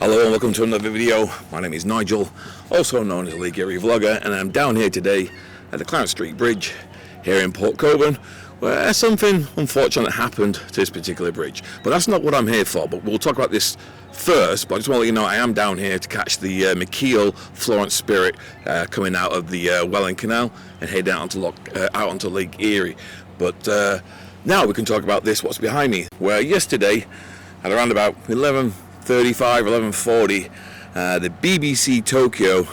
Hello and welcome to another video. My name is Nigel, also known as Lake Erie Vlogger, and I'm down here today at the Clarence Street Bridge here in Port Colborne, where something unfortunate happened to this particular bridge. But that's not what I'm here for, but we'll talk about this first. But I just want to let you know I am down here to catch the McKeil Florence Spirit coming out of the Welland Canal and head out onto Lake Erie. But now we can talk about what's behind me, where yesterday at around about 11:40, the BBC Tokyo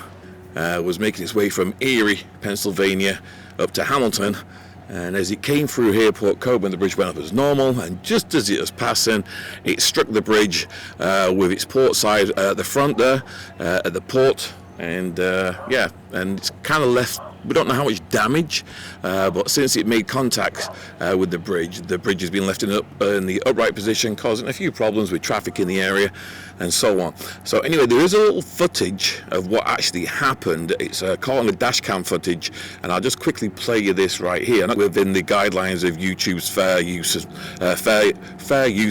was making its way from Erie, Pennsylvania, up to Hamilton, and as it came through here, Port Colborne, the bridge went up as normal, and just as it was passing, it struck the bridge with its port side at the front there, at the port, and and it's kind of left. We don't know how much damage, but since it made contact with the bridge has been left in the upright position, causing a few problems with traffic in the area and so on. So anyway, there is a little footage of what actually happened. It's caught on the dashcam footage, and I'll just quickly play you this right here, within the guidelines of YouTube's fair use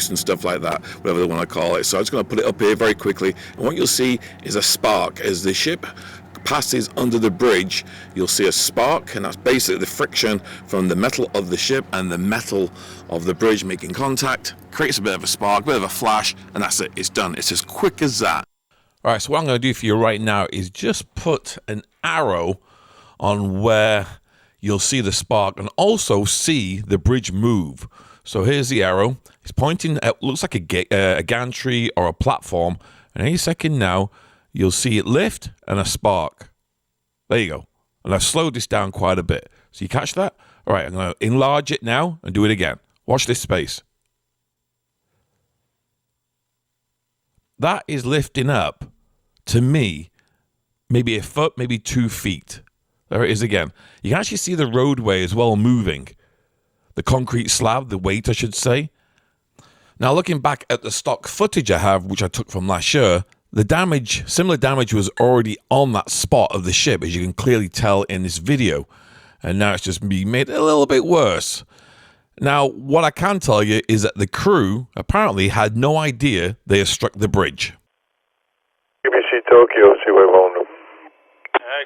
and stuff like that, whatever they want to call it. So I'm just going to put it up here very quickly, and what you'll see is a spark as the ship passes under the bridge. You'll see a spark, and that's basically the friction from the metal of the ship and the metal of the bridge making contact. Creates a bit of a spark, a bit of a flash, and that's it. It's done. It's as quick as that. All right, so what I'm going to do for you right now is just put an arrow on where you'll see the spark and also see the bridge move. So here's the arrow. It's pointing at, looks like a gantry or a platform, and any second now you'll see it lift and a spark. There you go. And I've slowed this down quite a bit. So you catch that? All right, I'm going to enlarge it now and do it again. Watch this space. That is lifting up, to me, maybe a foot, maybe 2 feet. There it is again. You can actually see the roadway as well moving. The concrete slab, the weight, I should say. Now, looking back at the stock footage I have, which I took from last year, similar damage was already on that spot of the ship, as you can clearly tell in this video. And now it's just being made a little bit worse. Now, what I can tell you is that the crew apparently had no idea they had struck the bridge. BBC Tokyo, Seaway and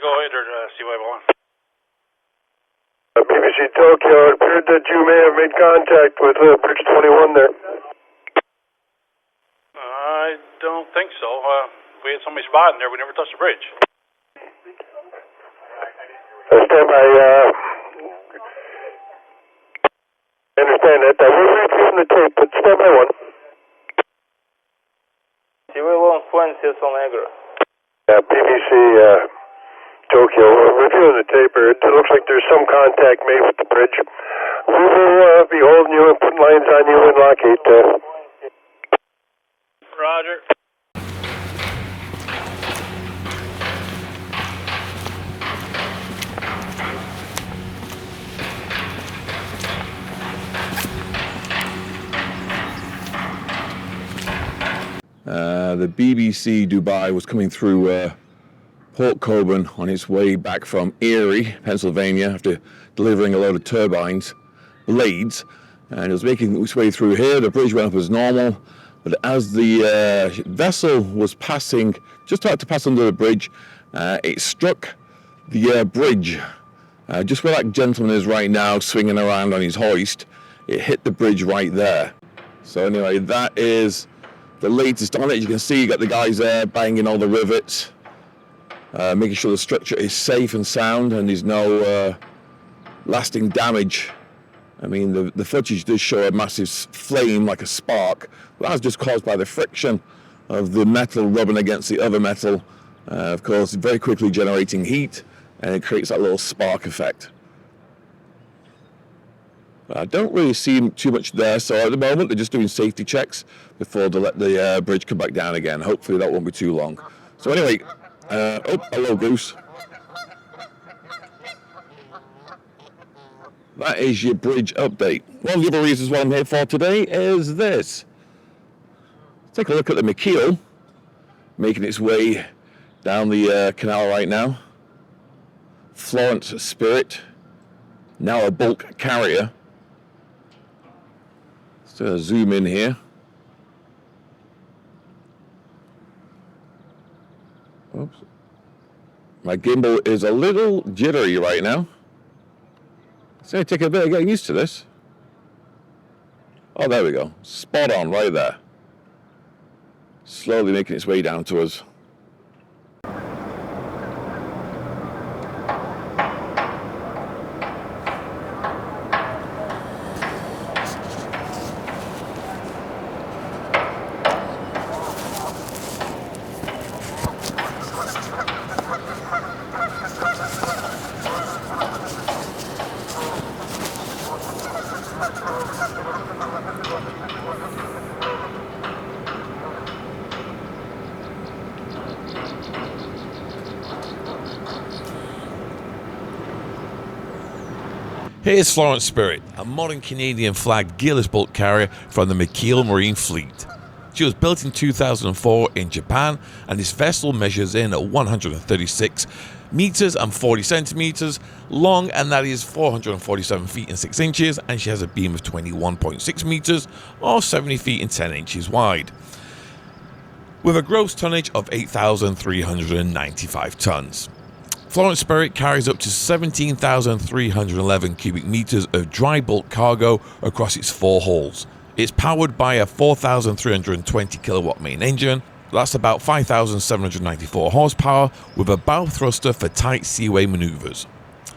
Go ahead, Seaway BBC Tokyo, it appeared that you may have made contact with Bridge 21 there. I don't think so. We had somebody spotting there. We never touched the bridge. Stand by. I understand that. We're reviewing the tape, but stand by one. Seaway and Fuentes on Negro. BBC Tokyo, we're reviewing the tape. It looks like there's some contact made with the bridge. We will be holding you and putting lines on you in Lockheed. Roger. The BBC Dubai was coming through Port Colborne on its way back from Erie, Pennsylvania, after delivering a load of blades, and it was making its way through here. The bridge went up as normal, but as the vessel was passing, just about to pass under the bridge, it struck the bridge. Just where that gentleman is right now, swinging around on his hoist, it hit the bridge right there. So anyway, that is the latest on it. You can see you got the guys there banging all the rivets, making sure the structure is safe and sound and there's no lasting damage. I mean, the footage does show a massive flame, like a spark, but that was just caused by the friction of the metal rubbing against the other metal, of course, very quickly generating heat, and it creates that little spark effect. I don't really see too much there, so at the moment they're just doing safety checks before they let the bridge come back down again. Hopefully that won't be too long. So anyway, hello Goose. That is your bridge update. One of the other reasons why I'm here for today is this. Take a look at the McKeil, making its way down the canal right now. Florence Spirit, now a bulk carrier. Let's zoom in here. Oops. My gimbal is a little jittery right now. It's going to take a bit of getting used to this. Oh, there we go. Spot on right there. Slowly making its way down to us. Here's Florence Spirit, a modern Canadian-flagged gearless bulk carrier from the McKeil Marine Fleet. She was built in 2004 in Japan, and this vessel measures in at 136 meters and 40 centimeters long, and that is 447 feet and 6 inches, and she has a beam of 21.6 meters or 70 feet and 10 inches wide, with a gross tonnage of 8,395 tons. Florence Spirit carries up to 17,311 cubic meters of dry bulk cargo across its 4 hulls. It's powered by a 4,320 kilowatt main engine. That's about 5,794 horsepower with a bow thruster for tight seaway maneuvers.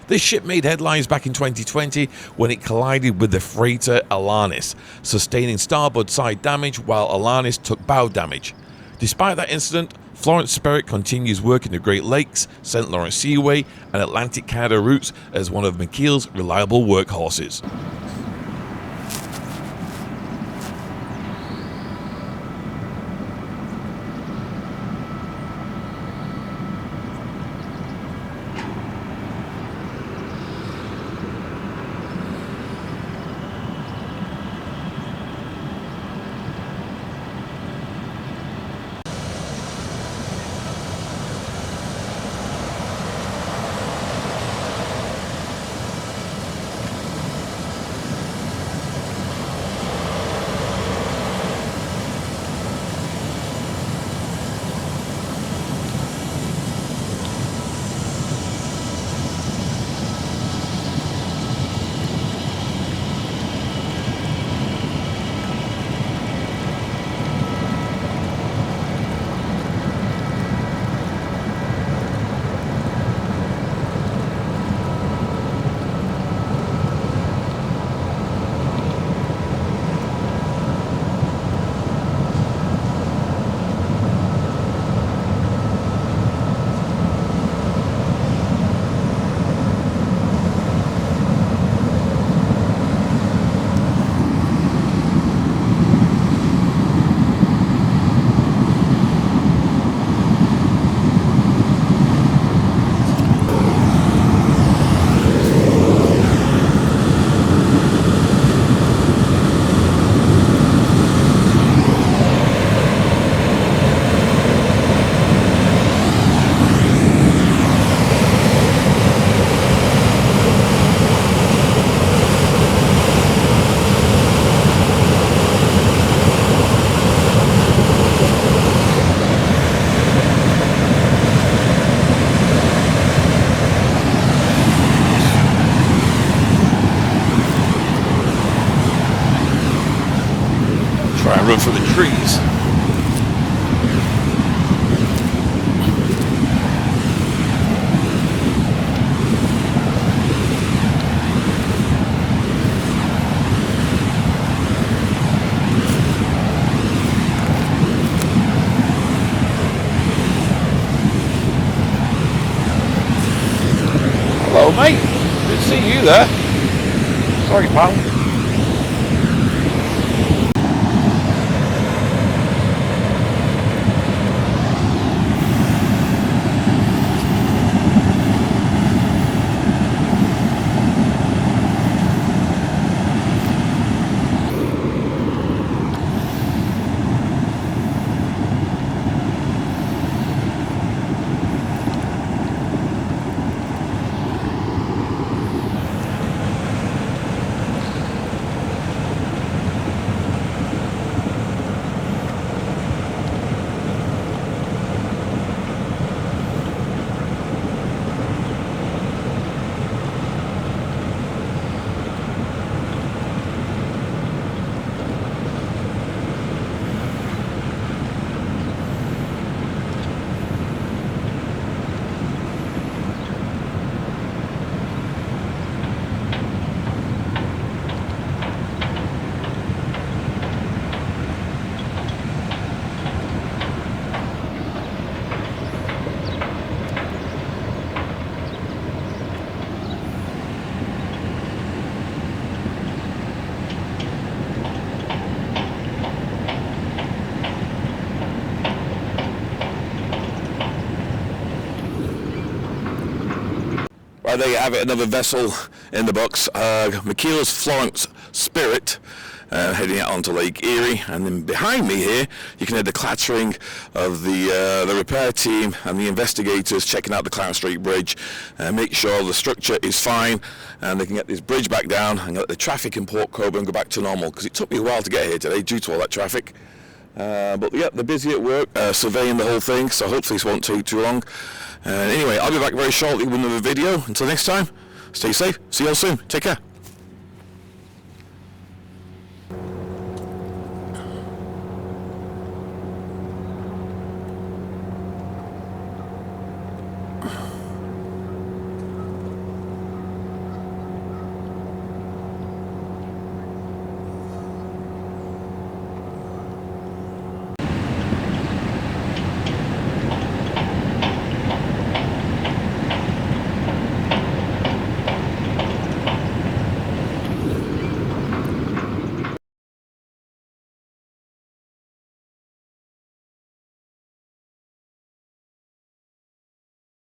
This ship made headlines back in 2020 when it collided with the freighter Alanis, sustaining starboard side damage while Alanis took bow damage. Despite that incident, Florence Spirit continues working the Great Lakes, St. Lawrence Seaway, and Atlantic Canada routes as one of McKeil's reliable workhorses. Run for the trees. Hello, mate. Good to see you there. Sorry, pal. There you have it, another vessel in the books. McKeil Florence Spirit, heading out onto Lake Erie, and then behind me here you can hear the clattering of the repair team and the investigators checking out the Clarence Street Bridge, make sure the structure is fine and they can get this bridge back down and let the traffic in Port Colborne go back to normal, because it took me a while to get here today due to all that traffic. But yeah, they're busy at work surveying the whole thing, so hopefully this won't take too long. Anyway, I'll be back very shortly with another video. Until next time, stay safe, see you all soon, take care.